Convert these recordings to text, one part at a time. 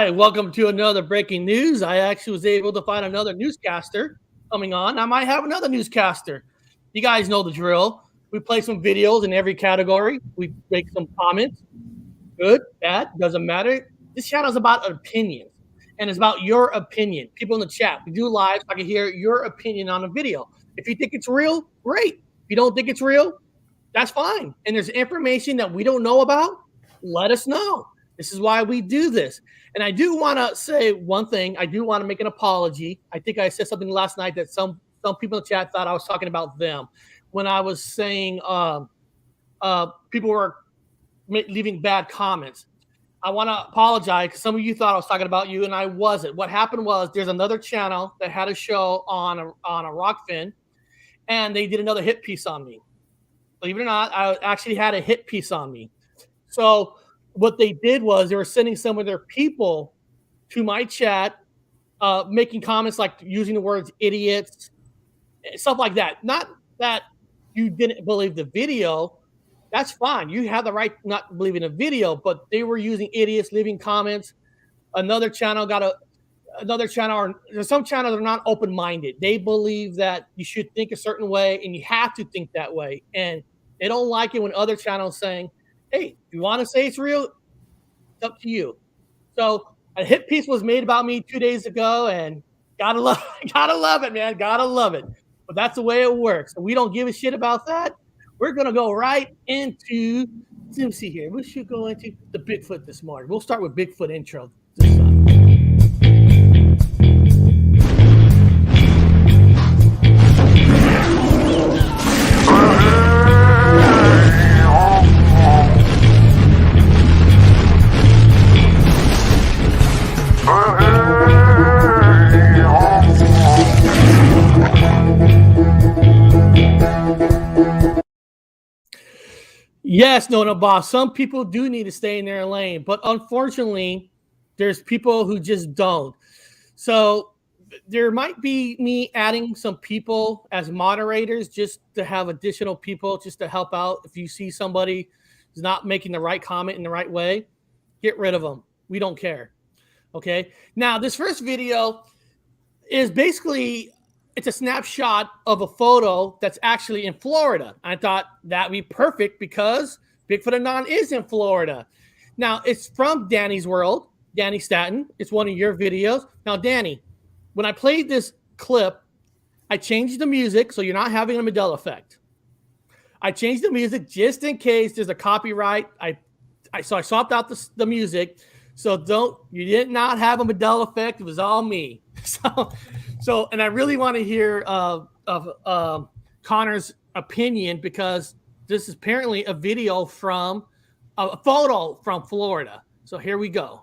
right, welcome to another breaking news. I actually was able to find another newscaster coming on. I might have another newscaster. You guys know the drill. We play some videos in every category. We make some comments. Good, bad, doesn't matter. This channel is about opinions, and it's about your opinion. People in the chat, we do live so I can hear your opinion on a video. If you think it's real, great. If you don't think it's real, that's fine. And there's information that we don't know about, let us know. This is why we do this. And I do want to say one thing. I do want to make an apology. I think I said something last night that some people in the chat thought I was talking about them when I was saying people were leaving bad comments. I want to apologize because some of you thought I was talking about you, and I wasn't. What happened was there's another channel that had a show on a rock fin, and they did another hit piece on me. Believe it or not, I actually had a hit piece on me. So what they did was they were sending some of their people to my chat, making comments like using the words idiots, stuff like that. Not that you didn't believe the video. That's fine. You have the right not to believe in a video, but they were using idiots, leaving comments. Another channel got another channel, or there's some channels that are not open-minded. They believe that you should think a certain way and you have to think that way. And they don't like it when other channels saying, hey, if you want to say it's real, it's up to you. So a hit piece was made about me 2 days ago, and gotta love it, man. Gotta love it. But that's the way it works. And we don't give a shit about that. We're gonna go right into, let me see here. We should go into the Bigfoot this morning. We'll start with Bigfoot intro. Yes, no, boss. Some people do need to stay in their lane, but unfortunately, there's people who just don't. So there might be me adding some people as moderators just to have additional people just to help out. If you see somebody who's not making the right comment in the right way, get rid of them. We don't care. Okay. Now, this first video is basically, it's a snapshot of a photo that's actually in Florida. I thought that'd be perfect because Bigfoot Anon is in Florida. Now, it's from Danny's World, Danny Staton. It's one of your videos. Now, Danny, when I played this clip, I changed the music so you're not having a Mandela effect. I changed the music just in case there's a copyright. So I swapped out the music. So you did not have a Mandela effect. It was all me. So, and I really want to hear of Connor's opinion because this is apparently a video from a photo from Florida. So here we go.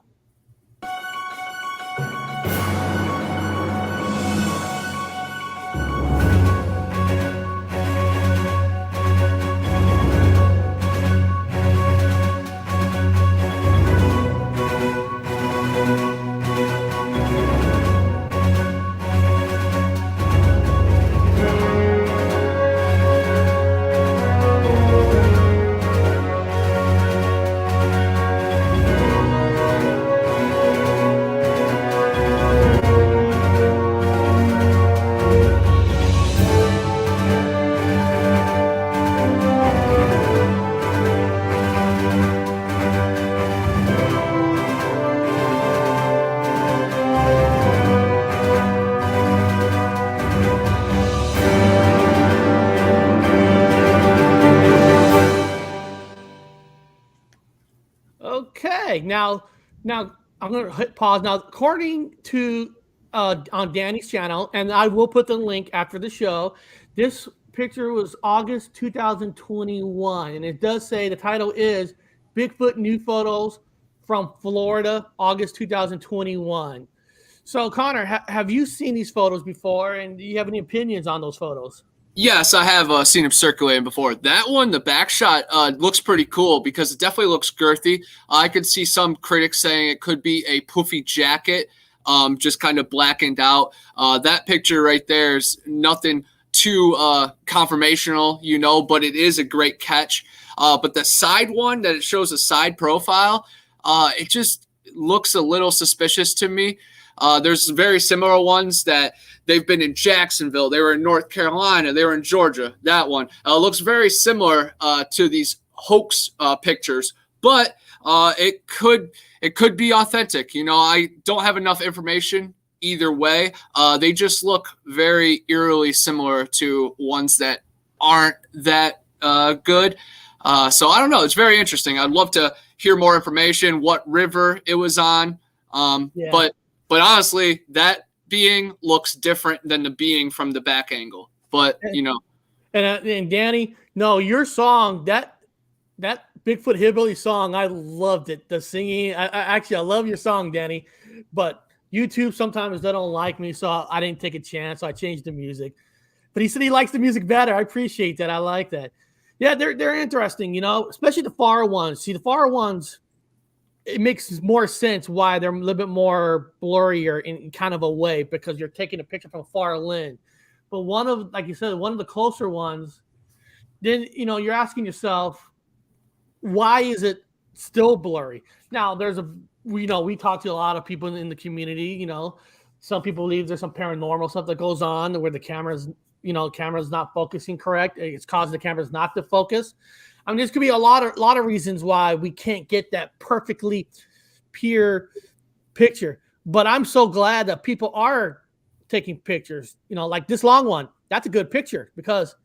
Okay, now I'm going to hit pause. Now, according to on Danny's channel, and I will put the link after the show, this picture was August 2021, and it does say the title is Bigfoot New Photos from Florida, August 2021. So, Connor, have you seen these photos before, and do you have any opinions on those photos? Yes, I have seen him circulating before. That one, the back shot, looks pretty cool because it definitely looks girthy. I could see some critics saying it could be a poofy jacket, just kind of blackened out. That picture right there is nothing too confirmational, but it is a great catch. But the side one that it shows a side profile, it just looks a little suspicious to me. There's very similar ones that they've been in Jacksonville, they were in North Carolina, they were in Georgia. That one looks very similar to these hoax pictures, but it could be authentic. I don't have enough information either way. They just look very eerily similar to ones that aren't that good. So I don't know. It's very interesting. I'd love to hear more information, what river it was on. But honestly, that being looks different than the being from the back angle. But, And Danny, no, your song, that Bigfoot Hillbilly song, I loved it. The singing, I love your song, Danny. But YouTube sometimes they don't like me, so I didn't take a chance. So I changed the music. But he said he likes the music better. I appreciate that. I like that. Yeah, they're interesting, especially the far ones. See, the far ones, it makes more sense why they're a little bit more blurrier in kind of a way, because you're taking a picture from far land. But like you said, one of the closer ones, then, you're asking yourself, why is it still blurry? Now, we talk to a lot of people in the community, some people believe there's some paranormal stuff that goes on where the camera's not focusing correct. It's causing the cameras not to focus. I mean, there's could be a lot of reasons why we can't get that perfectly pure picture. But I'm so glad that people are taking pictures, like this long one. That's a good picture, because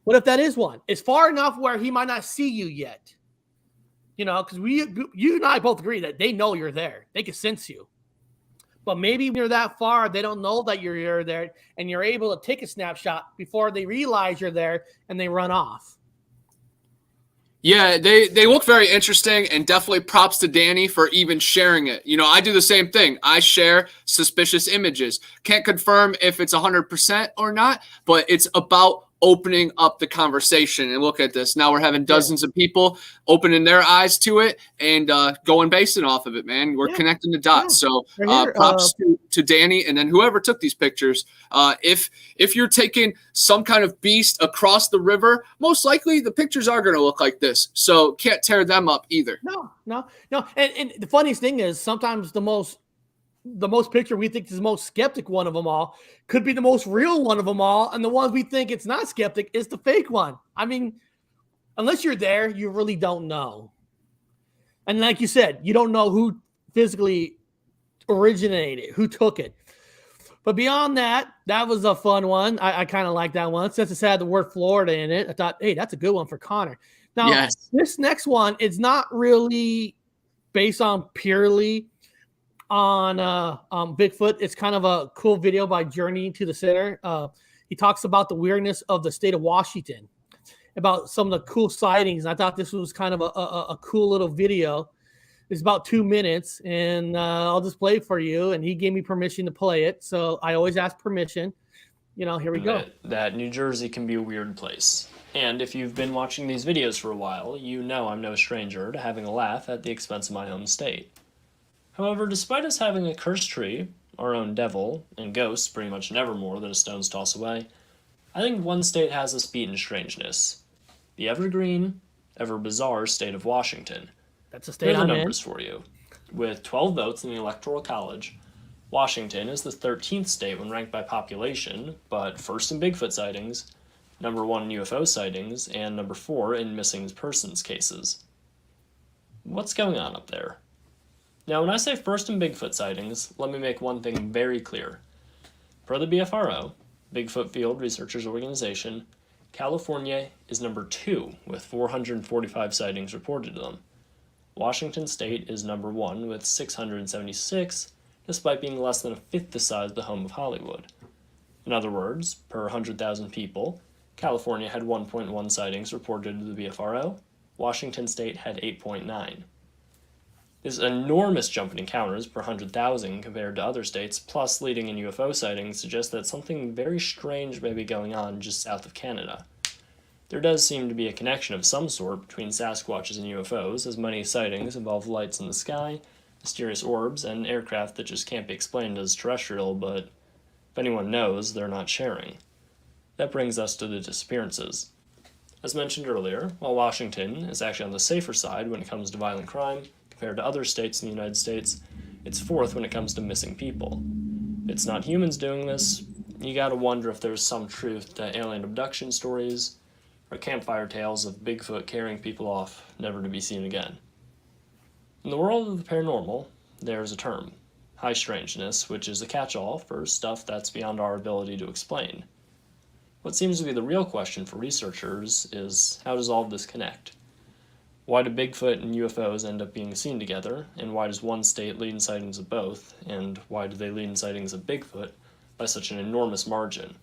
what if that is one? It's far enough where he might not see you yet. Because you and I both agree that they know you're there. They can sense you. But maybe when you're that far, they don't know that you're there, and you're able to take a snapshot before they realize you're there and they run off. Yeah, they look very interesting, and definitely props to Danny for even sharing it. I do the same thing. I share suspicious images. Can't confirm if it's 100% or not, but it's about opening up the conversation. And look at this. Now we're having dozens of people opening their eyes to it and going basing off of it, man. We're connecting the dots. So props to Danny, and then whoever took these pictures. If you're taking some kind of beast across the river, most likely the pictures are going to look like this. So can't tear them up either. No. And the funniest thing is, sometimes the most picture we think is the most skeptic one of them all could be the most real one of them all, and the ones we think it's not skeptic is the fake one. I mean, unless you're there, you really don't know. And like you said, you don't know who physically originated, who took it. But beyond that, that was a fun one. I kind of like that one. Since it had the word Florida in it, I thought, hey, that's a good one for Connor. Now, This next one is not really based on purely on Bigfoot. It's kind of a cool video by Journey to the Center. He talks about the weirdness of the state of Washington, about some of the cool sightings. And I thought this was kind of a cool little video. It's about 2 minutes, and I'll just play it for you. And he gave me permission to play it, so I always ask permission. Here we go. That New Jersey can be a weird place. And if you've been watching these videos for a while, you know I'm no stranger to having a laugh at the expense of my home state. However, despite us having a cursed tree, our own devil, and ghosts pretty much never more than a stone's toss away, I think one state has us beat in strangeness. The evergreen, ever bizarre state of Washington. That's a state. Here are the numbers for you. With 12 votes in the Electoral College, Washington is the 13th state when ranked by population, but first in Bigfoot sightings, number 1 in UFO sightings, and number 4 in missing persons cases. What's going on up there? Now, when I say first in Bigfoot sightings, let me make one thing very clear. Per the BFRO, Bigfoot Field Researchers Organization, California is number 2 with 445 sightings reported to them. Washington State is number 1 with 676, despite being less than a fifth the size of the home of Hollywood. In other words, per 100,000 people, California had 1.1 sightings reported to the BFRO, Washington State had 8.9. This enormous jump in encounters per 100,000 compared to other states, plus leading in UFO sightings, suggests that something very strange may be going on just south of Canada. There does seem to be a connection of some sort between Sasquatches and UFOs, as many sightings involve lights in the sky, mysterious orbs, and aircraft that just can't be explained as terrestrial, but if anyone knows, they're not sharing. That brings us to the disappearances. As mentioned earlier, while Washington is actually on the safer side when it comes to violent crime, compared to other states in the United States, it's fourth when it comes to missing people. If it's not humans doing this, you gotta wonder if there's some truth to alien abduction stories or campfire tales of Bigfoot carrying people off, never to be seen again. In the world of the paranormal, there's a term, high strangeness, which is a catch-all for stuff that's beyond our ability to explain. What seems to be the real question for researchers is, how does all of this connect? Why do Bigfoot and UFOs end up being seen together, and why does one state lead in sightings of both, and why do they lead in sightings of Bigfoot by such an enormous margin?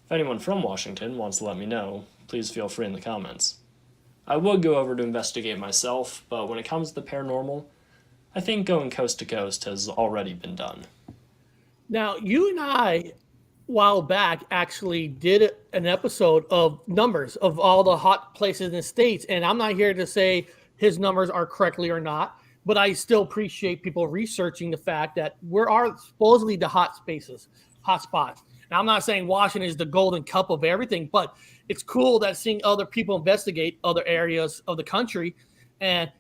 If anyone from Washington wants to let me know, please feel free in the comments. I would go over to investigate myself, but when it comes to the paranormal, I think going coast to coast has already been done. Now, you and I, a while back, actually did an episode of numbers of all the hot places in the States, and I'm not here to say his numbers are correctly or not, but I still appreciate people researching the fact that we're supposedly the hot spots. Now, I'm not saying Washington is the golden cup of everything, but it's cool that seeing other people investigate other areas of the country. And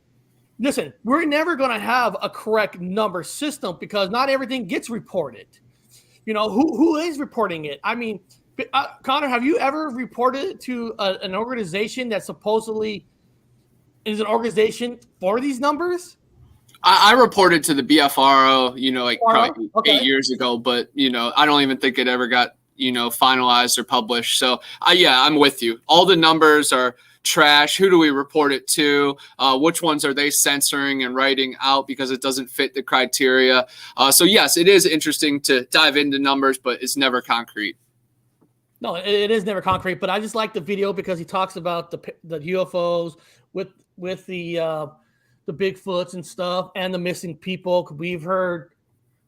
listen, we're never going to have a correct number system because not everything gets reported. You know, who is reporting it? I mean, Connor, have you ever reported it to an organization that supposedly is an organization for these numbers? I reported to the BFRO, like probably Okay. 8 years ago, but, I don't even think it ever got, finalized or published. So, yeah, I'm with you. All the numbers are trash. Who do we report it to? Which ones are they censoring and writing out because it doesn't fit the criteria? So, yes, it is interesting to dive into numbers, but it's never concrete. No, it is never concrete, but I just like the video because he talks about the UFOs with the Bigfoots and stuff and the missing people. We've heard,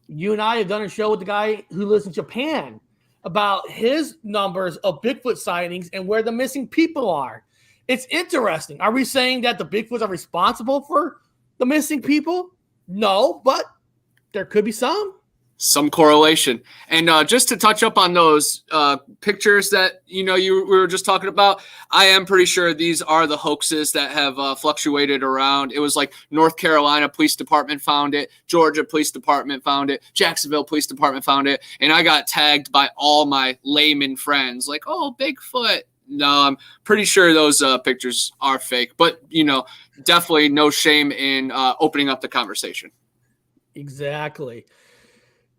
you and I have done a show with the guy who lives in Japan about his numbers of Bigfoot sightings and where the missing people are. It's interesting. Are we saying that the Bigfoots are responsible for the missing people? No, but there could be some correlation. And just to touch up on those pictures that we were just talking about, I am pretty sure these are the hoaxes that have fluctuated around. It was like North Carolina Police Department found it, Georgia Police Department found it, Jacksonville Police Department found it, and I got tagged by all my layman friends like, oh, Bigfoot. No, I'm pretty sure those pictures are fake, but definitely no shame in opening up the conversation. Exactly.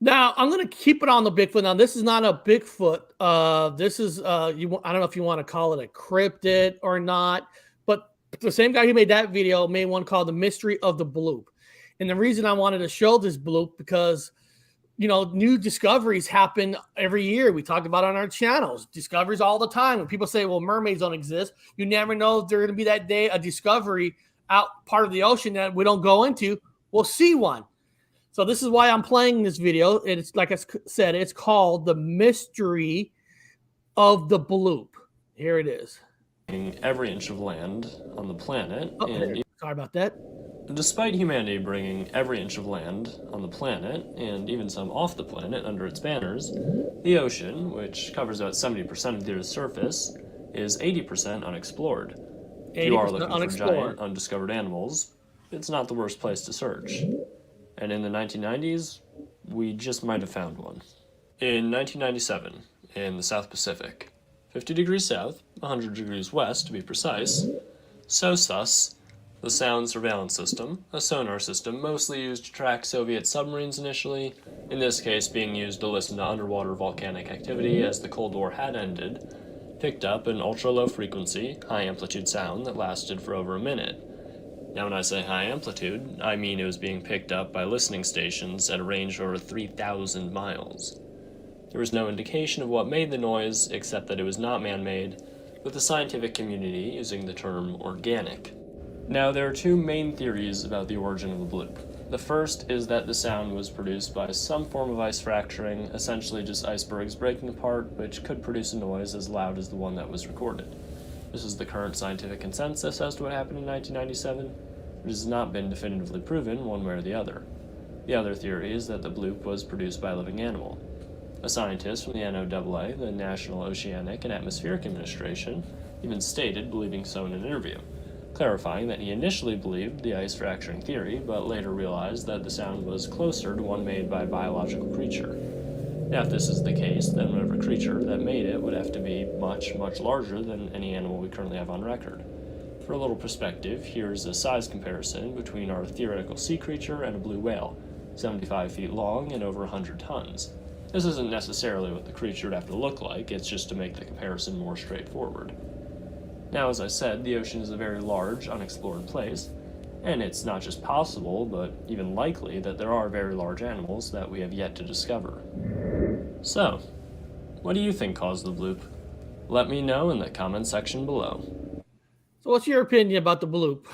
Now, I'm going to keep it on the Bigfoot. Now, this is not a Bigfoot. This is, I don't know if you want to call it a cryptid or not, but the same guy who made that video made one called The Mystery of the Bloop. And the reason I wanted to show this bloop because, new discoveries happen every year. We talked about it on our channels. Discoveries all the time. When people say, well, mermaids don't exist, you never know if there's going to be that day a discovery out part of the ocean that we don't go into. We'll see one. So this is why I'm playing this video. It's like I said, it's called The Mystery of the Bloop. Here it is. Every inch of land on the planet. Sorry about that. Despite humanity bringing every inch of land on the planet, and even some off the planet under its banners, the ocean, which covers about 70% of the Earth's surface, is 80% unexplored. If you are looking for giant, undiscovered animals, it's not the worst place to search. And in the 1990s, we just might have found one. In 1997, in the South Pacific, 50 degrees south, 100 degrees west to be precise, SOSUS, the Sound Surveillance System, a sonar system mostly used to track Soviet submarines initially, in this case being used to listen to underwater volcanic activity as the Cold War had ended, picked up an ultra-low frequency, high-amplitude sound that lasted for over a minute. Now when I say high amplitude, I mean it was being picked up by listening stations at a range of over 3,000 miles. There was no indication of what made the noise except that it was not man-made, with the scientific community using the term organic. Now there are two main theories about the origin of the bloop. The first is that the sound was produced by some form of ice fracturing, essentially just icebergs breaking apart, which could produce a noise as loud as the one that was recorded. This is the current scientific consensus as to what happened in 1997. It has not been definitively proven one way or the other. The other theory is that the bloop was produced by a living animal. A scientist from the NOAA, the National Oceanic and Atmospheric Administration, even stated believing so in an interview. clarifying that he initially believed the ice fracturing theory, but later realized that the sound was closer to one made by a biological creature. Now, if this is the case, then whatever creature that made it would have to be much, much larger than any animal we currently have on record. For a little perspective, here's a size comparison between our theoretical sea creature and a blue whale, 75 feet long and over 100 tons. This isn't necessarily what the creature would have to look like, it's just to make the comparison more straightforward. Now, as I said, the ocean is a very large, unexplored place, and it's not just possible, but even likely that there are very large animals that we have yet to discover. So, what do you think caused the bloop? Let me know in the comment section below. So what's your opinion about the bloop?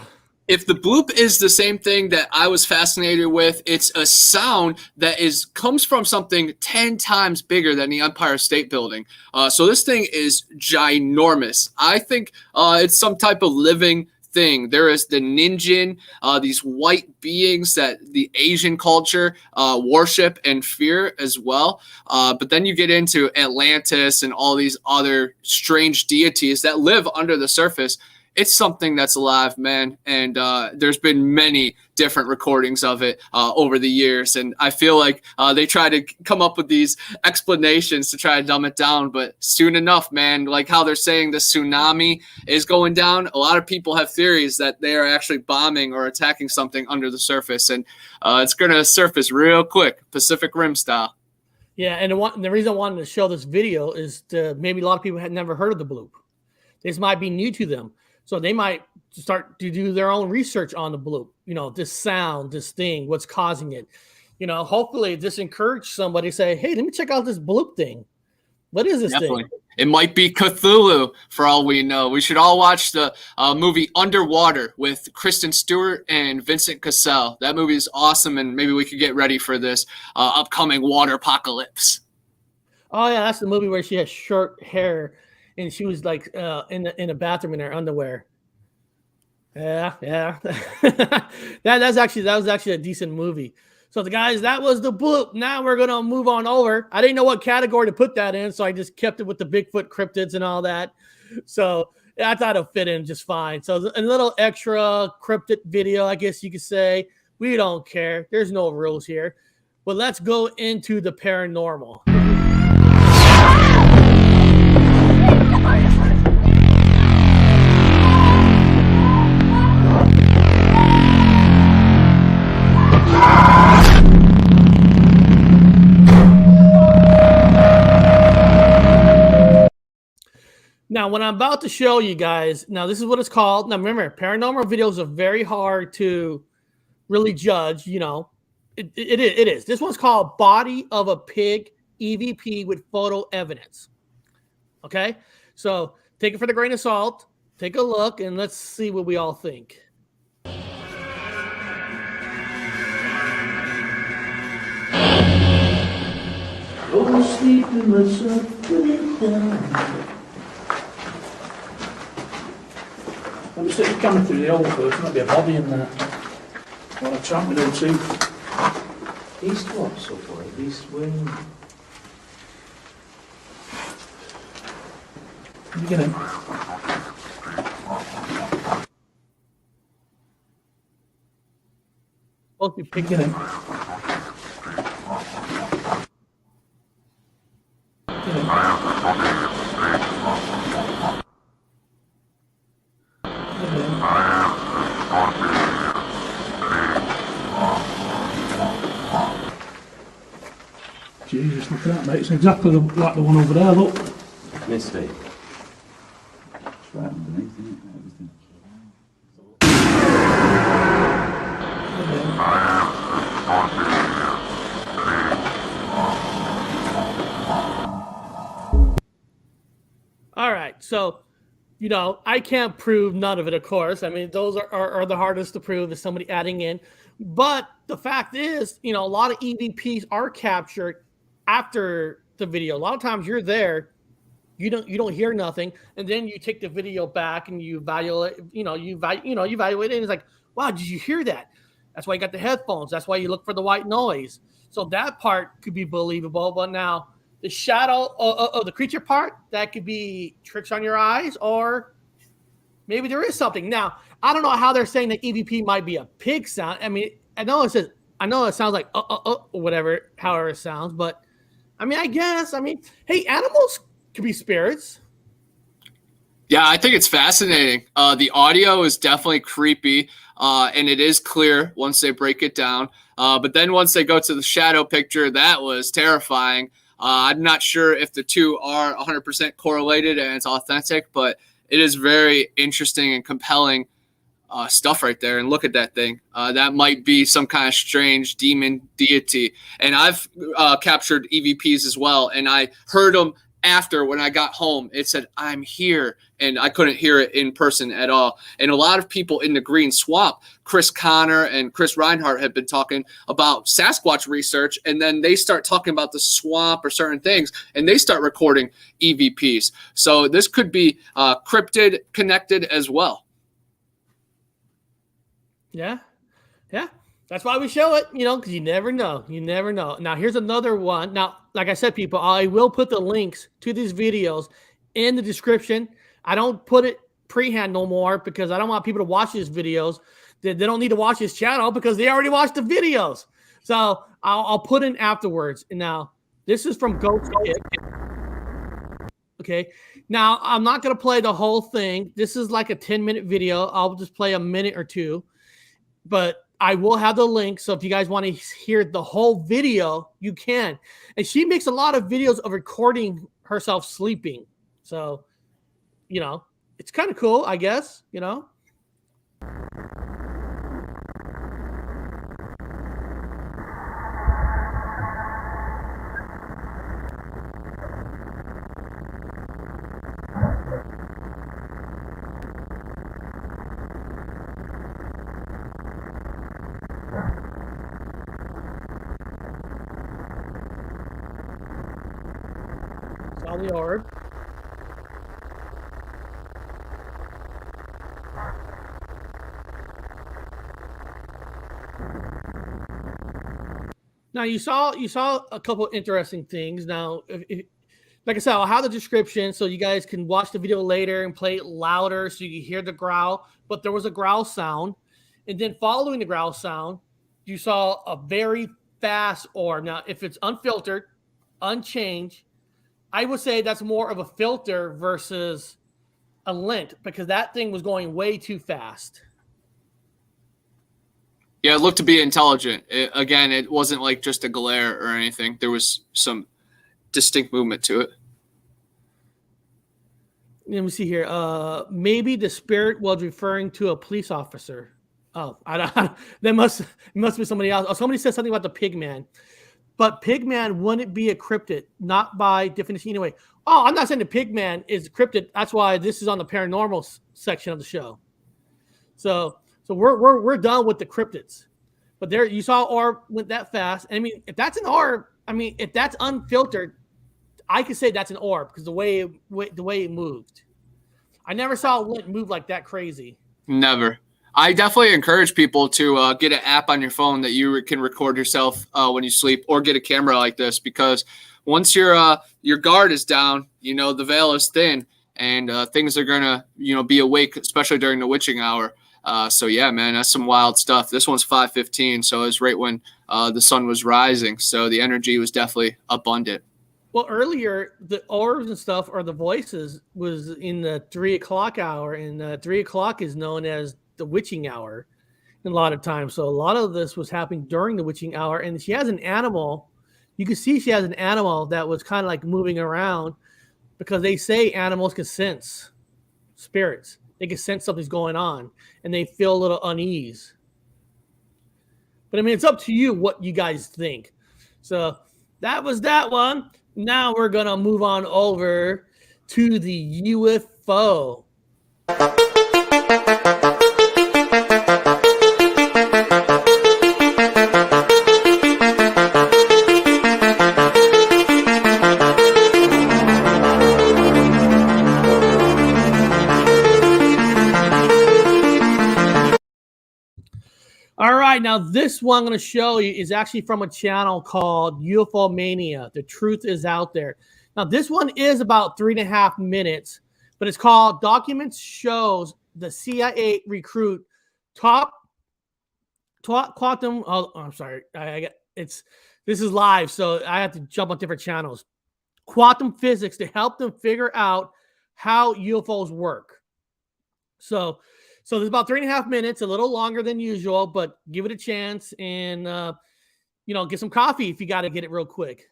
If the bloop is the same thing that I was fascinated with, it's a sound that comes from something 10 times bigger than the Empire State Building. So this thing is ginormous. I think it's some type of living thing. There is the Ninjin, these white beings that the Asian culture worship and fear as well. But then you get into Atlantis and all these other strange deities that live under the surface. It's something that's alive, man, and there's been many different recordings of it over the years, and I feel like they try to come up with these explanations to try to dumb it down, but soon enough, man, like how they're saying the tsunami is going down, a lot of people have theories that they are actually bombing or attacking something under the surface, and it's going to surface real quick, Pacific Rim style. Yeah, and the reason I wanted to show this video is maybe a lot of people had never heard of the bloop. This might be new to them. So they might start to do their own research on the bloop, this sound, this thing, what's causing it. Hopefully this encouraged somebody to say, hey, let me check out this bloop thing. What is this thing? It might be Cthulhu for all we know. We should all watch the movie Underwater with Kristen Stewart and Vincent Cassel. That movie is awesome, and maybe we could get ready for this upcoming water apocalypse. Oh, yeah, that's the movie where she has short hair. And she was like in a bathroom in her underwear. Yeah. that was actually a decent movie. So the guys, that was the bloop. Now we're gonna move on over. I didn't know what category to put that in, so I just kept it with the Bigfoot cryptids and all that. So I thought it'd fit in just fine. So a little extra cryptid video, I guess you could say. We don't care. There's no rules here. But let's go into the paranormal. Now, what I'm about to show you guys, now this is what it's called. Now, remember, paranormal videos are very hard to really judge. It is. This one's called Body of a Pig EVP with Photo Evidence. Okay? So take it for the grain of salt. Take a look, and let's see what we all think. Go sleep in the sun, put it down. Let me stick the camera through the hole first, might be a body in there. Well, I tramp with them too. East what, subway? East wing. You get in. Both be picking in. Jesus, look at that, mate. It's exactly like the one over there, look. Misty. It's right underneath, isn't it? Everything. All right, so, I can't prove none of it, of course. I mean, those are the hardest to prove, is somebody adding in. But the fact is, a lot of EVPs are captured after the video. A lot of times you're there, you don't hear nothing, and then you take the video back and you evaluate, you evaluate it, and it's like, wow, did you hear that? That's why you got the headphones. That's why you look for the white noise. So that part could be believable, but now the shadow of the creature part, that could be tricks on your eyes, or Maybe there is something. Now, I don't know how they're saying that EVP might be a pig sound. I mean, I know it sounds like whatever, however it sounds, but I mean, I guess, hey, animals could be spirits. Yeah, I think it's fascinating. The audio is definitely creepy, and it is clear once they break it down. But then once they go to the shadow picture, that was terrifying. I'm not sure if the two are 100% correlated and it's authentic, but it is very interesting and compelling stuff right there. And look at that thing. That might be some kind of strange demon deity. And I've captured EVPs as well, and I heard them after when I got home. It said, "I'm here," and I couldn't hear it in person at all. And a lot of people in the Green Swamp, Chris Connor and Chris Reinhardt, have been talking about Sasquatch research, and then they start talking about the swamp or certain things, and they start recording EVPs. So this could be cryptid connected as well. Yeah. That's why we show it, because you never know. You never know. Now, here's another one. Now, like I said, people, I will put the links to these videos in the description. I don't put it pre-hand no more because I don't want people to watch these videos. They don't need to watch this channel because they already watched the videos. So I'll put in afterwards. And now, this is from Ghost Kid. Okay. Now, I'm not going to play the whole thing. This is like a 10-minute video. I'll just play a minute or two. But I will have the link, so if you guys want to hear the whole video, you can. And she makes a lot of videos of recording herself sleeping. So, it's kind of cool, I guess, Saw the orb. Now you saw a couple interesting things. Now, if, like I said, I'll have the description so you guys can watch the video later and play it louder so you can hear the growl. But there was a growl sound, and then following the growl sound, you saw a very fast orb. Now, if it's unfiltered, unchanged, I would say that's more of a filter versus a lint because that thing was going way too fast. Yeah, it looked to be intelligent. Again, it wasn't like just a glare or anything. There was some distinct movement to it. Let me see here. Maybe the spirit was referring to a police officer. Oh, that must be somebody else. Oh, somebody said something about the pig man. But Pigman wouldn't be a cryptid, not by definition anyway. Oh, I'm not saying the Pigman is a cryptid. That's why this is on the paranormal section of the show. So we're done with the cryptids. But there, you saw orb went that fast. I mean, if that's an orb, if that's unfiltered, I could say that's an orb because the way it moved. I never saw a lint move like that crazy. Never. I definitely encourage people to get an app on your phone that you can record yourself when you sleep, or get a camera like this, because once your guard is down, the veil is thin, and things are gonna be awake, especially during the witching hour. So yeah, man, that's some wild stuff. This one's 5:15, so it's right when the sun was rising, so the energy was definitely abundant. Well, earlier the orbs and stuff, or the voices, was in the 3 o'clock hour, and 3 o'clock is known as the witching hour a lot of times. So a lot of this was happening during the witching hour, and she has an animal. You can see she has an animal that was kind of like moving around, because they say animals can sense spirits. They can sense something's going on, and they feel a little unease. But it's up to you what you guys think. So that was that one. Now we're gonna move on over to the UFO. All right, now this one I'm going to show you is actually from a channel called UFO Mania. The truth is out there. Now this one is about 3.5 minutes, but it's called Documents Shows the CIA recruit top quantum. Oh, I'm sorry. This is live, so I have to jump on different channels. Quantum physics to help them figure out how UFOs work. So there's about 3.5 minutes, a little longer than usual, but give it a chance and get some coffee if you got to get it real quick.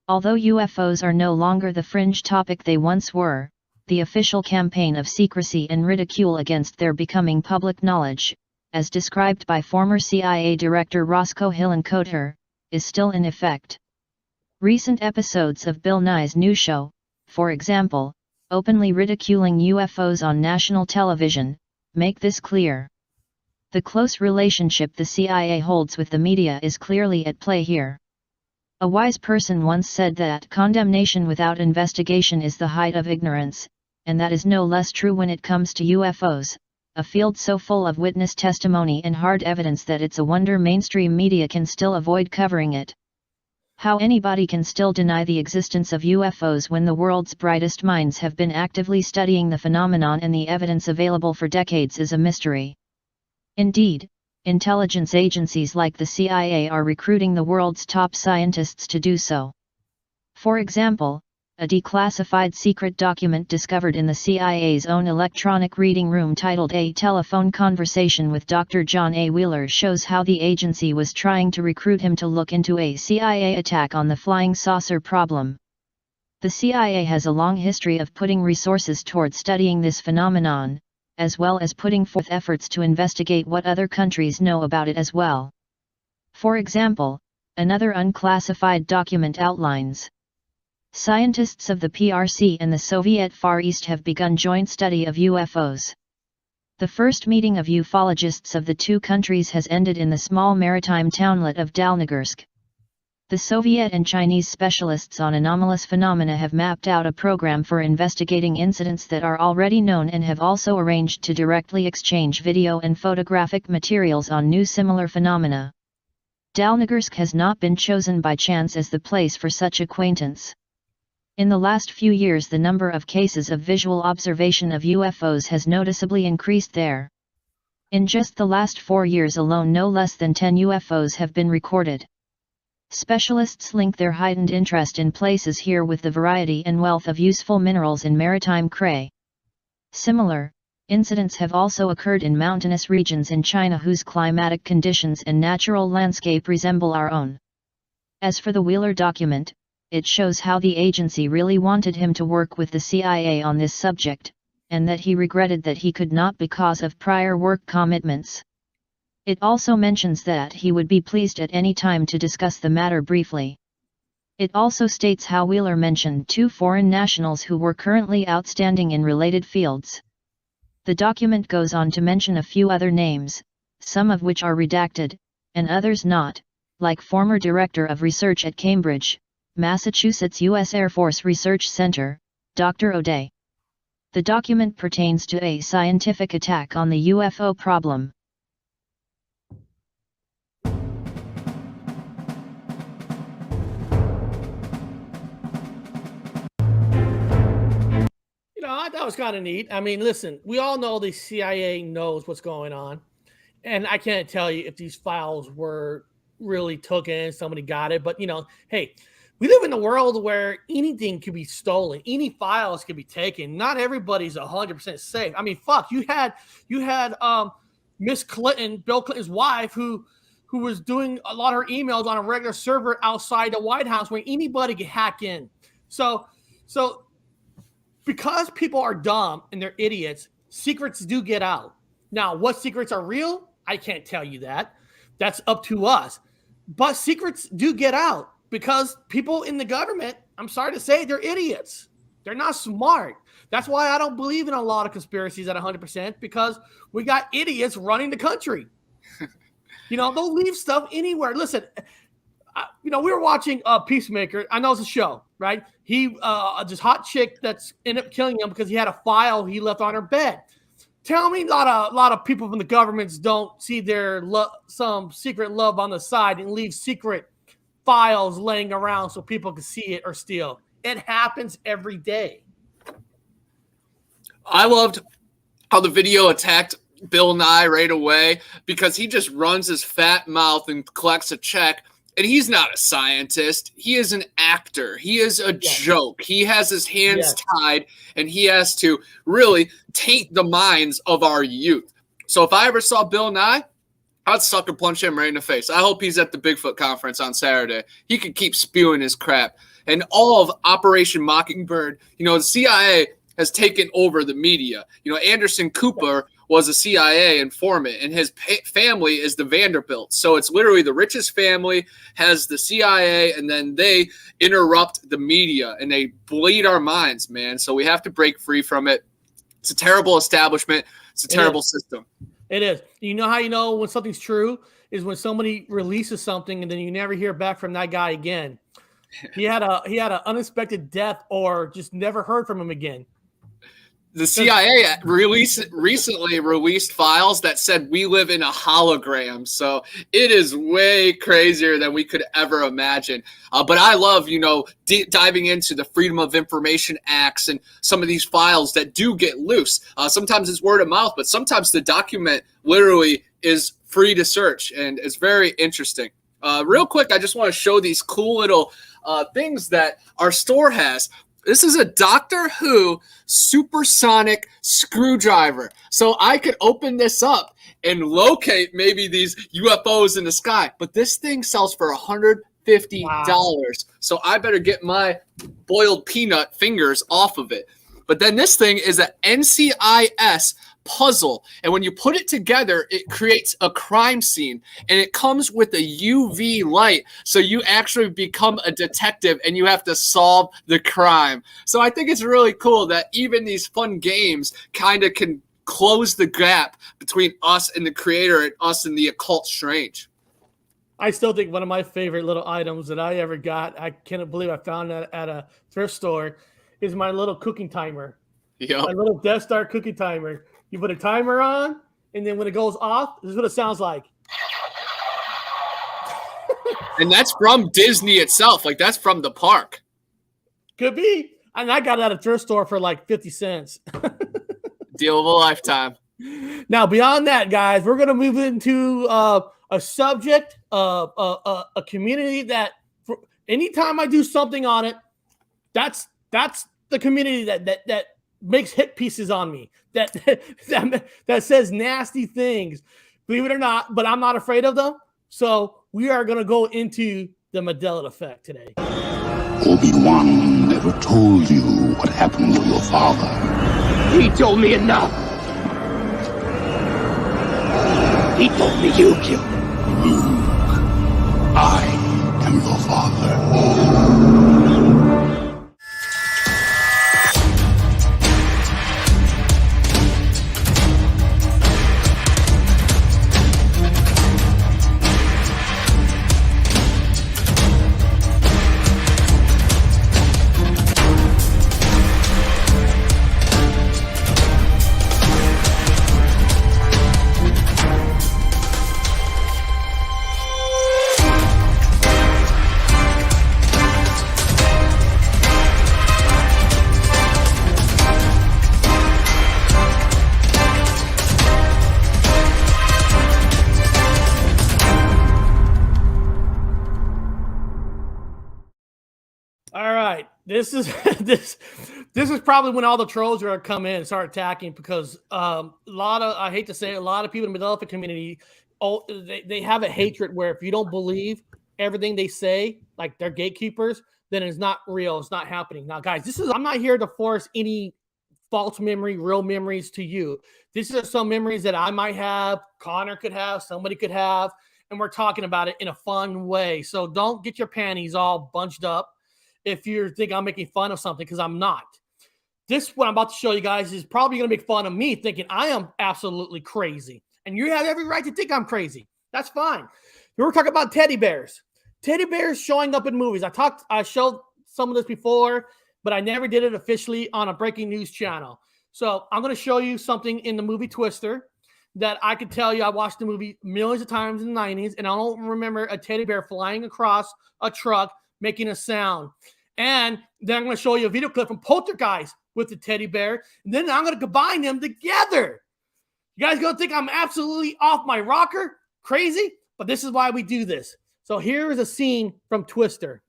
Although UFOs are no longer the fringe topic they once were, the official campaign of secrecy and ridicule against their becoming public knowledge, as described by former CIA Director Roscoe Hillenkoetter, is still in effect. Recent episodes of Bill Nye's News Show, for example, openly ridiculing UFOs on national television, make this clear. The close relationship the CIA holds with the media is clearly at play here. A wise person once said that condemnation without investigation is the height of ignorance, and that is no less true when it comes to UFOs, a field so full of witness testimony and hard evidence that it's a wonder mainstream media can still avoid covering it. How anybody can still deny the existence of UFOs when the world's brightest minds have been actively studying the phenomenon and the evidence available for decades is a mystery. Indeed, intelligence agencies like the CIA are recruiting the world's top scientists to do so. For example, a declassified secret document discovered in the CIA's own electronic reading room titled A Telephone Conversation with Dr. John A. Wheeler shows how the agency was trying to recruit him to look into a CIA attack on the flying saucer problem. The CIA has a long history of putting resources toward studying this phenomenon, as well as putting forth efforts to investigate what other countries know about it as well. For example, another unclassified document outlines: scientists of the PRC and the Soviet Far East have begun joint study of UFOs. The first meeting of ufologists of the two countries has ended in the small maritime townlet of Dalnogorsk. The Soviet and Chinese specialists on anomalous phenomena have mapped out a program for investigating incidents that are already known and have also arranged to directly exchange video and photographic materials on new similar phenomena. Dalnogorsk has not been chosen by chance as the place for such acquaintance. In the last few years, the number of cases of visual observation of UFOs has noticeably increased there. In just the last 4 years alone, no less than 10 UFOs have been recorded. Specialists link their heightened interest in places here with the variety and wealth of useful minerals in maritime cray. Similar incidents have also occurred in mountainous regions in China whose climatic conditions and natural landscape resemble our own. As for the Wheeler document, it shows how the agency really wanted him to work with the CIA on this subject, and that he regretted that he could not because of prior work commitments. It also mentions that he would be pleased at any time to discuss the matter briefly. It also states how Wheeler mentioned 2 foreign nationals who were currently outstanding in related fields. The document goes on to mention a few other names, some of which are redacted, and others not, like former director of research at Cambridge, Massachusetts U.S. Air Force Research Center, Dr. O'Day. The document pertains to a scientific attack on the UFO problem. That was kind of neat. I mean, listen, we all know the CIA knows what's going on. And I can't tell you if these files were really taken, somebody got it. But, hey, we live in a world where anything could be stolen. Any files could be taken. Not everybody's 100% safe. I mean, fuck, you had Miss Clinton, Bill Clinton's wife, who was doing a lot of her emails on a regular server outside the White House where anybody could hack in. So because people are dumb and they're idiots, secrets do get out. Now, what secrets are real? I can't tell you that. That's up to us. But secrets do get out because people in the government, I'm sorry to say, they're idiots. They're not smart. That's why I don't believe in a lot of conspiracies at 100%, because we got idiots running the country. They'll leave stuff anywhere. Listen, we were watching Peacemaker. I know it's a show, right? He, this hot chick that's ended up killing him because he had a file he left on her bed. Tell me a lot of people from the governments don't see their some secret love on the side and leave secret files laying around so people can see it or steal. It happens every day. I loved how the video attacked Bill Nye right away because he just runs his fat mouth and collects a check. And he's not a scientist. He is an actor. He is a joke. He has his hands tied, and he has to really taint the minds of our youth. So if I ever saw Bill Nye, I'd sucker punch him right in the face. I hope he's at the Bigfoot conference on Saturday. He could keep spewing his crap. And all of Operation Mockingbird, the CIA has taken over the media. Anderson Cooper was a CIA informant, and his family is the Vanderbilts. So it's literally the richest family has the CIA, and then they interrupt the media, and they bleed our minds, man. So we have to break free from it. It's a terrible establishment. It's a terrible system. It is. You know how you know when something's true is when somebody releases something and then you never hear back from that guy again. He had an unexpected death or just never heard from him again. The CIA recently released files that said we live in a hologram. So it is way crazier than we could ever imagine. But I love, diving into the Freedom of Information Acts and some of these files that do get loose. Sometimes it's word of mouth, but sometimes the document literally is free to search, and it's very interesting. Real quick, I just want to show these cool little things that our store has. This is a Doctor Who supersonic screwdriver. So I could open this up and locate maybe these UFOs in the sky. But this thing sells for $150. Wow. So I better get my boiled peanut fingers off of it. But then this thing is an NCIS puzzle. And when you put it together, it creates a crime scene. And it comes with a UV light. So you actually become a detective and you have to solve the crime. So I think it's really cool that even these fun games kind of can close the gap between us and the creator and us and the occult strange. I still think one of my favorite little items that I ever got, I can't believe I found that at a thrift store, is my little cooking timer. Yep. My little Death Star cooking timer. You put a timer on, and then when it goes off, this is what it sounds like. And that's from Disney itself. Like, that's from the park. Could be. And I got it at a thrift store for like 50 cents. Deal of a lifetime. Now, beyond that, guys, we're going to move into a subject, a community that anytime I do something on it, that's the community that makes hit pieces on me, that says nasty things, believe it or not, but I'm not afraid of them. So we are going to go into the Mandela effect today. Obi-Wan never told you what happened to your father. He told me enough. He told me you killed him. Luke, I am your father. This is probably when all the trolls are going to come in and start attacking, because I hate to say it, a lot of people in the Mandela community, they have a hatred where if you don't believe everything they say, like they're gatekeepers, then it's not real. It's not happening. Now, guys, I'm not here to force any false memory, real memories to you. These are some memories that I might have, Connor could have, somebody could have, and we're talking about it in a fun way. So don't get your panties all bunched up if you think I'm making fun of something, because I'm not. What I'm about to show you guys is probably going to make fun of me thinking I am absolutely crazy. And you have every right to think I'm crazy. That's fine. We were talking about teddy bears. Teddy bears showing up in movies. I showed some of this before, but I never did it officially on a breaking news channel. So I'm going to show you something in the movie Twister that I could tell you I watched the movie millions of times in the 90s, and I don't remember a teddy bear flying across a truck making a sound. And then I'm going to show you a video clip from Poltergeist with the teddy bear. And then I'm going to combine them together. You guys going to think I'm absolutely off my rocker? Crazy? But this is why we do this. So here is a scene from Twister.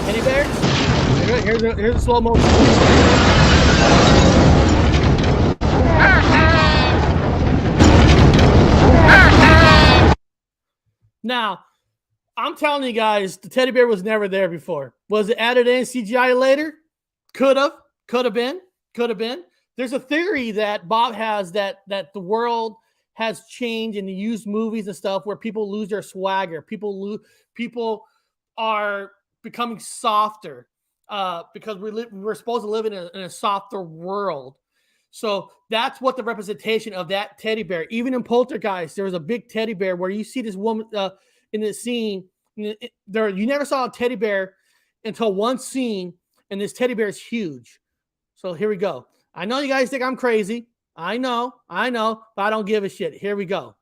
Teddy bear? Here's a slow motion. Now, I'm telling you guys, the teddy bear was never there before. Was it added in CGI later? Could have been. There's a theory that Bob has that the world has changed in the used movies and stuff where people lose their swagger. People are becoming softer because we're supposed to live in a softer world. So that's what the representation of that teddy bear. Even in Poltergeist, there was a big teddy bear where you see this woman in the scene. There, you never saw a teddy bear until one scene, and this teddy bear is huge. So here we go. I know you guys think I'm crazy. I know, but I don't give a shit. Here we go.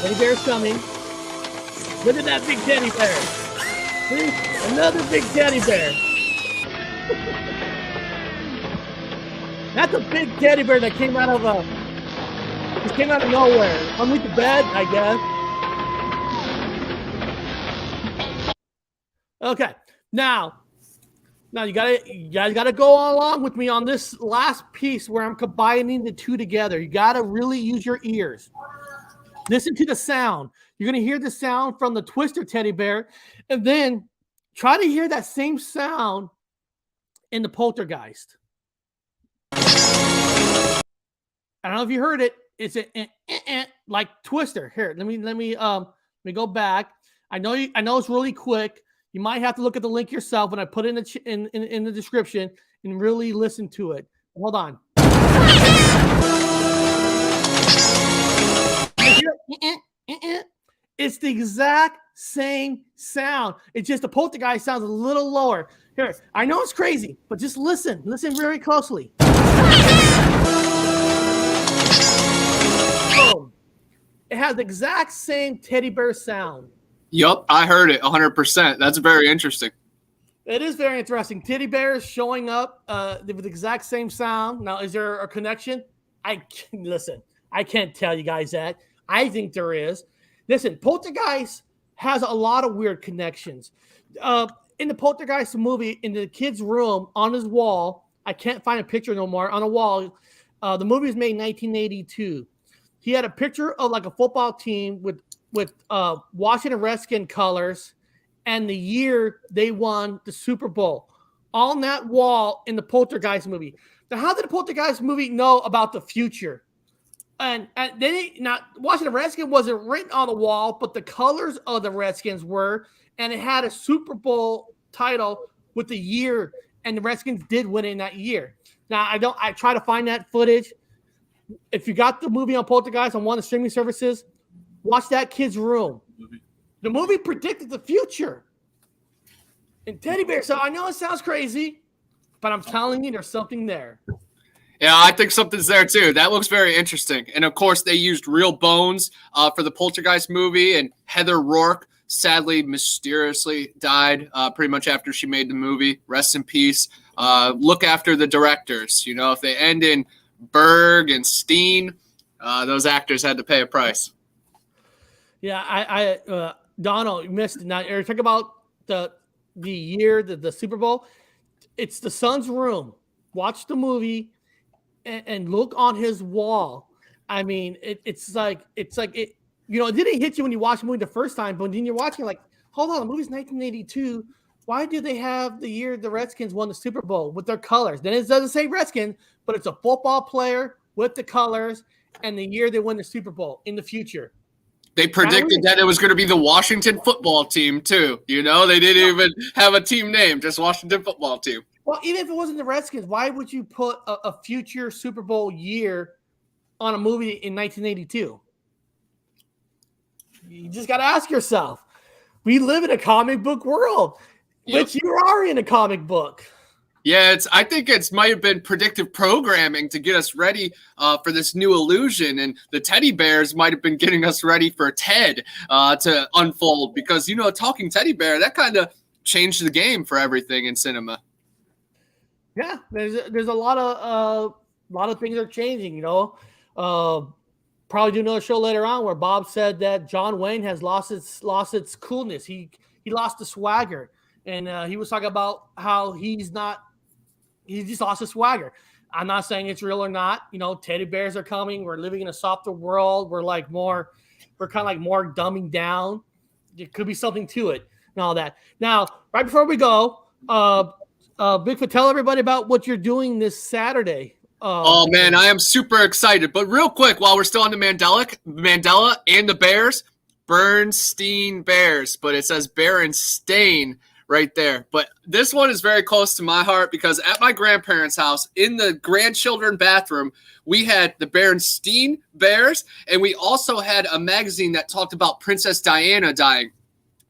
Teddy bear's coming. Look at that big teddy bear. See? Another big teddy bear. That's a big teddy bear that came out of nowhere. Underneath the bed, I guess. Okay. Now you guys gotta go along with me on this last piece where I'm combining the two together. You gotta really use your ears. Listen to the sound. You're going to hear the sound from the Twister teddy bear, and then try to hear that same sound in the Poltergeist. I don't know if you heard it. It's like Twister. Here, let me go back. I know it's really quick. You might have to look at the link yourself when I put it in the description and really listen to it. Hold on. It's the exact same sound. It's just the Poltergeist sounds a little lower. Here, I know it's crazy, but just listen. Listen very closely. Boom. It has the exact same teddy bear sound. Yup, I heard it 100%. That's very interesting. It is very interesting. Teddy bears showing up with the exact same sound. Now, is there a connection? Listen, I can't tell you guys that. I think there is. Listen, Poltergeist has a lot of weird connections. In the Poltergeist movie, in the kid's room, on his wall, I can't find a picture no more, on a wall, the movie was made in 1982. He had a picture of like a football team with Washington Redskin colors and the year they won the Super Bowl on that wall in the Poltergeist movie. Now, how did the Poltergeist movie know about the future? And Washington Redskins wasn't written on the wall, but the colors of the Redskins were, and it had a Super Bowl title with the year, and the Redskins did win in that year. Now, I try to find that footage. If you got the movie on Poltergeist on one of the streaming services, watch that kid's room. The movie predicted the future. And teddy bear, so I know it sounds crazy, but I'm telling you, there's something there. Yeah, I think something's there too. That looks very interesting. And of course, they used real bones for the Poltergeist movie. And Heather Rourke sadly, mysteriously died pretty much after she made the movie. Rest in peace. Look after the directors. You know, if they end in Berg and Steen, those actors had to pay a price. Yeah, I Donald, you missed it. Now, you're talking about the year, the Super Bowl. It's the son's room. Watch the movie. And look on his wall. I mean, it's like it, you know, it didn't hit you when you watched the movie the first time, but then you're watching like, hold on, the movie's 1982. Why do they have the year the Redskins won the Super Bowl with their colors? Then it doesn't say Redskins, but it's a football player with the colors and the year they won the Super Bowl in the future. They predicted that it was going to be the Washington football team too. You know, they didn't even have a team name, just Washington football team. Well, even if it wasn't the Redskins, why would you put a future Super Bowl year on a movie in 1982? You just got to ask yourself. We live in a comic book world, which you are in a comic book. Yeah, I think it might have been predictive programming to get us ready for this new illusion, and the teddy bears might have been getting us ready for Ted to unfold, because a talking teddy bear, that kind of changed the game for everything in cinema. Yeah, there's a lot of things are changing. Probably do another show later on where Bob said that John Wayne has lost its coolness. He lost the swagger, and he was talking about how he just lost his swagger. I'm not saying it's real or not. Teddy bears are coming. We're living in a softer world. We're kind of like more dumbing down. There could be something to it and all that. Now, right before we go, Bigfoot, tell everybody about what you're doing this Saturday. Oh man, I am super excited. But real quick, while we're still on the Mandela and the Bears, Bernstein Bears, but it says Berenstain right there. But this one is very close to my heart because at my grandparents' house, in the grandchildren bathroom, we had the Berenstain Bears, and we also had a magazine that talked about Princess Diana dying.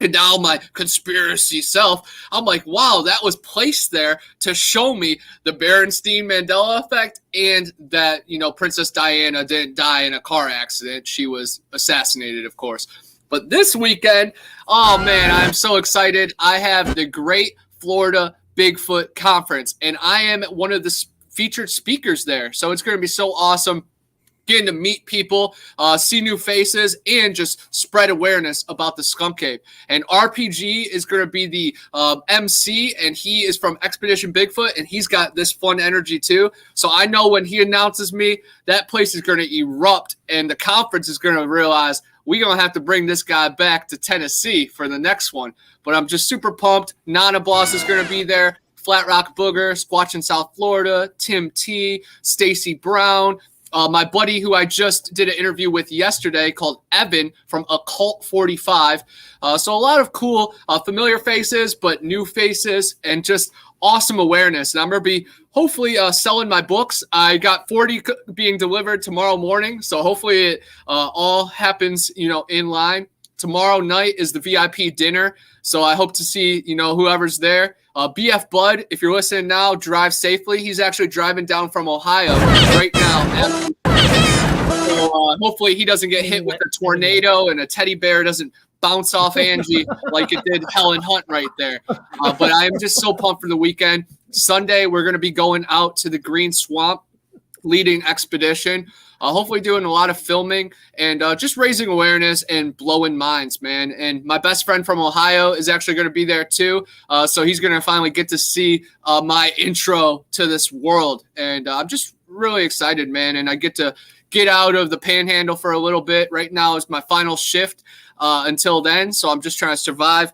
And now my conspiracy self, I'm like, wow, that was placed there to show me the Berenstain Mandela effect, and that, Princess Diana didn't die in a car accident. She was assassinated, of course. But this weekend, oh man, I'm so excited. I have the Great Florida Bigfoot Conference, and I am one of the featured speakers there. So it's going to be so awesome. Getting to meet people, see new faces, and just spread awareness about the skunk cave. And RPG is going to be the MC, and he is from Expedition Bigfoot, and he's got this fun energy too. So I know when he announces me, that place is going to erupt, and the conference is going to realize we're going to have to bring this guy back to Tennessee for the next one. But I'm just super pumped. Nana Bloss is going to be there. Flat Rock Booger, Squatch in South Florida, Tim T, Stacy Brown, my buddy who I just did an interview with yesterday called Evan from Occult 45. So a lot of cool familiar faces, but new faces, and just awesome awareness. And I'm going to be hopefully selling my books. I got 40 being delivered tomorrow morning. So hopefully it all happens, in line. Tomorrow night is the VIP dinner. So I hope to see, whoever's there. BF Bud, if you're listening now, drive safely. He's actually driving down from Ohio right now. So hopefully he doesn't get hit with a tornado and a teddy bear doesn't bounce off Angie like it did Helen Hunt right there. But I am just so pumped for the weekend. Sunday, we're going to be going out to the Green Swamp, leading expedition. Hopefully doing a lot of filming and just raising awareness and blowing minds, man. And my best friend from Ohio is actually going to be there too. So he's going to finally get to see my intro to this world. And I'm just really excited, man. And I get to get out of the panhandle for a little bit. Right now is my final shift until then. So I'm just trying to survive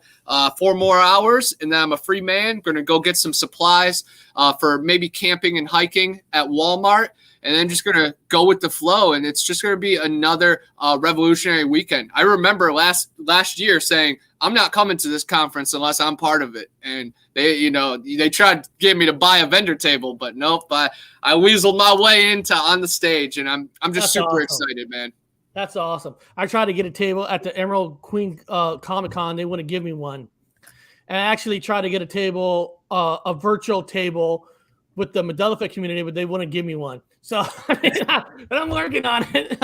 4 more hours. And then I'm a free man. Going to go get some supplies for maybe camping and hiking at Walmart. And then just going to go with the flow. And it's just going to be another revolutionary weekend. I remember last year saying, I'm not coming to this conference unless I'm part of it. And they tried to get me to buy a vendor table, but nope. I weaseled my way on the stage, and I'm just That's super awesome. excited, man. That's awesome. I tried to get a table at the Emerald Queen Comic-Con. They wouldn't give me one. And I actually tried to get a table, a virtual table with the Mandela community, but they wouldn't give me one. So but I'm working on it.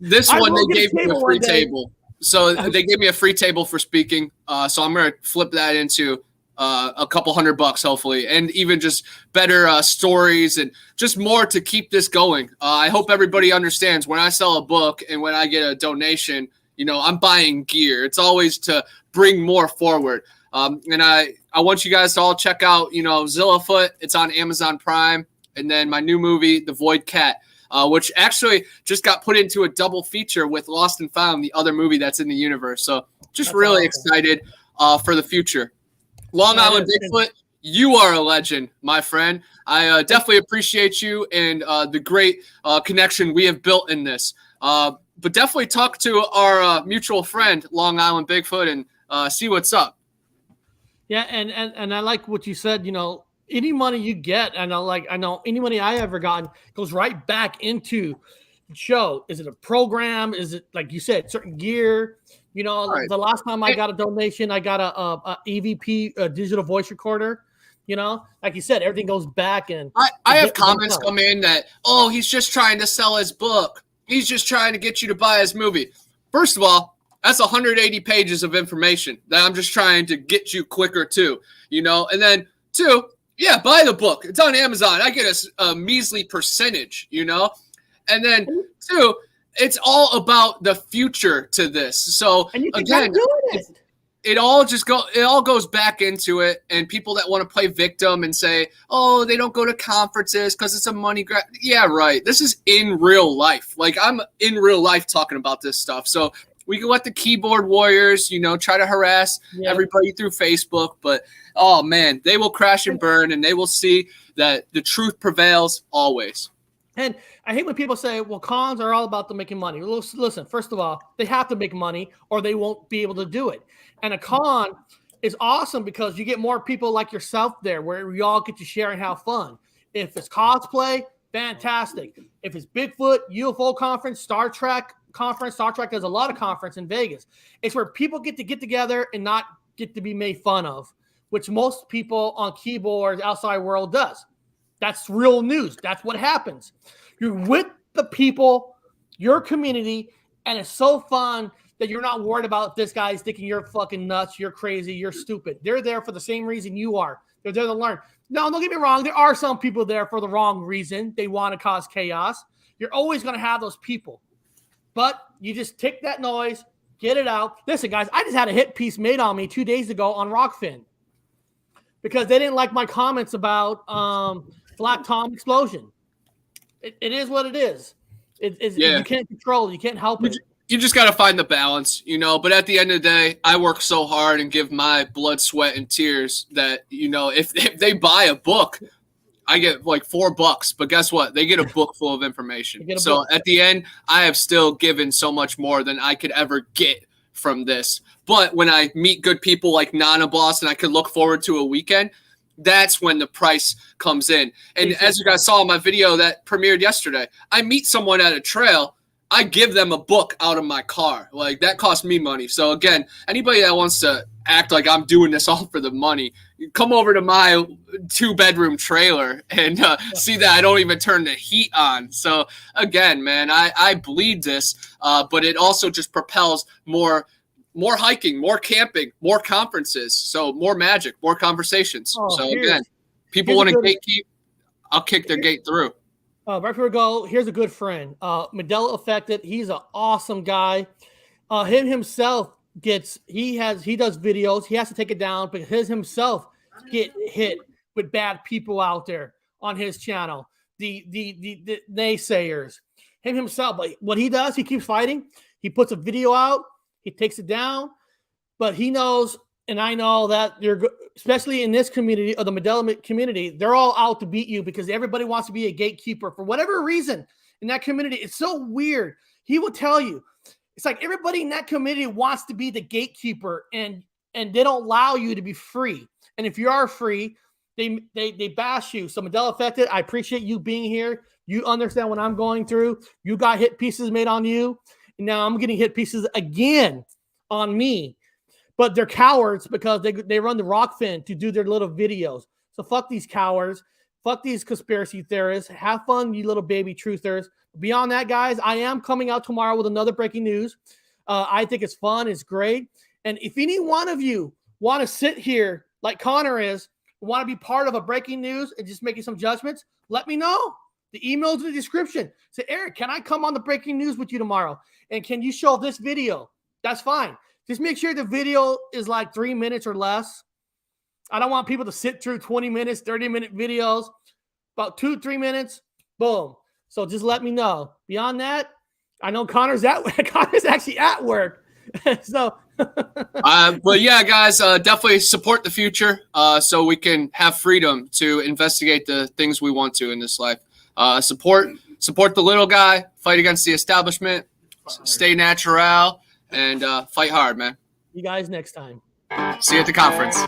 This one, they gave me a free table. So they gave me a free table for speaking. So I'm going to flip that into a couple $100 hopefully, and even just better stories and just more to keep this going. I hope everybody understands when I sell a book and when I get a donation, I'm buying gear. It's always to bring more forward. And I want you guys to all check out, Zillafoot. It's on Amazon Prime. And then my new movie, The Void Cat, which actually just got put into a double feature with Lost and Found, the other movie that's in the universe. So just really excited for the future. Long Island Bigfoot, you are a legend, my friend. I definitely appreciate you and the great connection we have built in this. But definitely talk to our mutual friend, Long Island Bigfoot, and see what's up. Yeah, and I like what you said, any money you get, I know any money I ever gotten goes right back into show? Is it a program? Is it, like you said, certain gear? You know, Right. the last time I got a donation, I got a EVP digital voice recorder. You know, like you said, everything goes back. And I have comments come in that, oh, he's just trying to sell his book. He's just trying to get you to buy his movie. First of all, that's 180 pages of information that I'm just trying to get you quicker to, you know. And then 2, yeah, buy the book. It's on Amazon. I get a measly percentage, you know. And then 2, it's all about the future to this. So and you can again, doing it. It all goes back into it, and people that want to play victim and say, oh, they don't go to conferences because it's a money grab. Yeah, right. This is in real life. Like, I'm in real life talking about this stuff. So we can let the keyboard warriors, you know, try to harass everybody through Facebook, but oh man, they will crash and burn, and they will see that the truth prevails always. And I hate when people say, well, cons are all about them making money. Listen, first of all, they have to make money or they won't be able to do it. And a con is awesome because you get more people like yourself there where we all get to share and have fun. If it's cosplay, fantastic. If it's Bigfoot, UFO conference, Star Trek conference, Star Trek does a lot of conference in Vegas. It's where people get together and not get to be made fun of, which most people on keyboards outside world does. That's real news. That's what happens. You're with the people, your community, and it's so fun that you're not worried about this guy's thinking you're fucking nuts, you're crazy, you're stupid. They're there for the same reason you are. They're there to learn. No, don't get me wrong. There are some people there for the wrong reason. They want to cause chaos. You're always going to have those people. But you just take that noise, get it out. Listen, guys, I just had a hit piece made on me 2 days ago on Rockfin because they didn't like my comments about Black Tom explosion. It is what it is. You can't control it. You can't help it. You just got to find the balance, you know. But at the end of the day, I work so hard and give my blood, sweat, and tears that, you know, if they buy a book, I get like $4. But guess what? They get a book full of information. So at the end, I have still given so much more than I could ever get from this. But when I meet good people like Nana Boss and I could look forward to a weekend, that's when the price comes in. And as you guys saw in my video that premiered yesterday, I meet someone at a trail, I give them a book out of my car. Like, that costs me money. So again, anybody that wants to act like I'm doing this all for the money, come over to my 2-bedroom trailer and see that I don't even turn the heat on. So again, man, I bleed this, but it also just propels more hiking, more camping, more conferences. So more magic, more conversations. Again, people want to gatekeep, I'll kick their gate through. Right before we go, here's a good friend. Mandela affected. He's an awesome guy. Him himself he does videos. He has to take it down, but his himself get hit with bad people out there on his channel. The naysayers. Him himself, but what he does, he keeps fighting. He puts a video out. He takes it down, but he knows, and I know that especially in this community, or the Mandela community, they're all out to beat you because everybody wants to be a gatekeeper for whatever reason in that community. It's so weird. He will tell you, it's like everybody in that community wants to be the gatekeeper, and they don't allow you to be free. And if you are free, they bash you. So Mandela affected, I appreciate you being here. You understand what I'm going through. You got hit pieces made on you. And now I'm getting hit pieces again on me. But they're cowards because they run the Rockfin to do their little videos. So fuck these cowards. Fuck these conspiracy theorists. Have fun, you little baby truthers. Beyond that, guys, I am coming out tomorrow with another breaking news. I think it's fun. It's great. And if any one of you want to sit here like Connor is, want to be part of a breaking news and just making some judgments, let me know. The email's in the description. Say, Eric, can I come on the breaking news with you tomorrow? And can you show this video? That's fine. Just make sure the video is like 3 minutes or less. I don't want people to sit through 20 minutes, 30-minute videos. About 2-3 minutes, boom. So just let me know. Beyond that, I know Connor's actually at work. So but yeah, guys, definitely support the future so we can have freedom to investigate the things we want to in this life. Support the little guy, fight against the establishment, stay natural, and fight hard, man. You guys next time. See you at the conference.